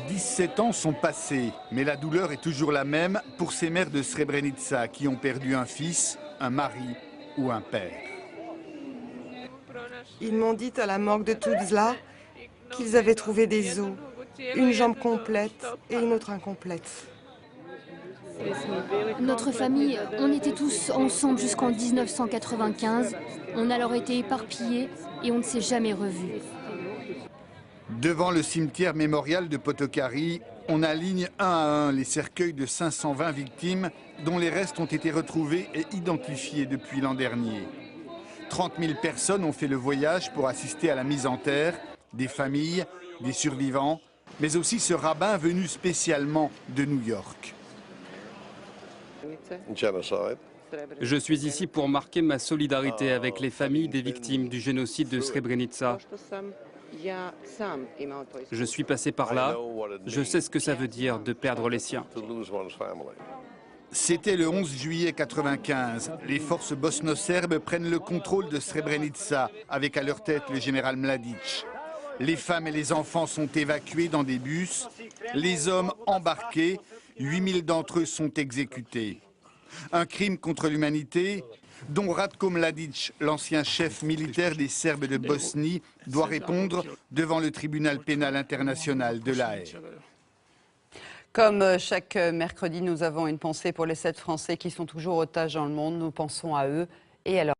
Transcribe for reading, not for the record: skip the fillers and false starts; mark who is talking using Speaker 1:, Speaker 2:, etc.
Speaker 1: 17 ans sont passés, mais la douleur est toujours la même pour ces mères de Srebrenica qui ont perdu un fils, un mari ou un père.
Speaker 2: Ils m'ont dit à la morgue de Tuzla qu'ils avaient trouvé des os, une jambe complète et une autre incomplète.
Speaker 3: Notre famille, on était tous ensemble jusqu'en 1995. On a alors été éparpillés et on ne s'est jamais revus.
Speaker 1: Devant le cimetière mémorial de Potokari, on aligne un à un les cercueils de 520 victimes dont les restes ont été retrouvés et identifiés depuis l'an dernier. 30 000 personnes ont fait le voyage pour assister à la mise en terre, des familles, des survivants, mais aussi ce rabbin venu spécialement de New York.
Speaker 4: Je suis ici pour marquer ma solidarité avec les familles des victimes du génocide de Srebrenica. Je suis passé par là, je sais ce que ça veut dire de perdre les siens.
Speaker 1: C'était le 11 juillet 1995. Les forces bosno-serbes prennent le contrôle de Srebrenica, avec à leur tête le général Mladic. Les femmes et les enfants sont évacués dans des bus, les hommes embarqués, 8000 d'entre eux sont exécutés. Un crime contre l'humanité dont Ratko Mladic, l'ancien chef militaire des Serbes de Bosnie, doit répondre devant le tribunal pénal international de La Haye.
Speaker 5: Comme chaque mercredi, nous avons une pensée pour les 7 Français qui sont toujours otages dans le monde. Nous pensons à eux et à leur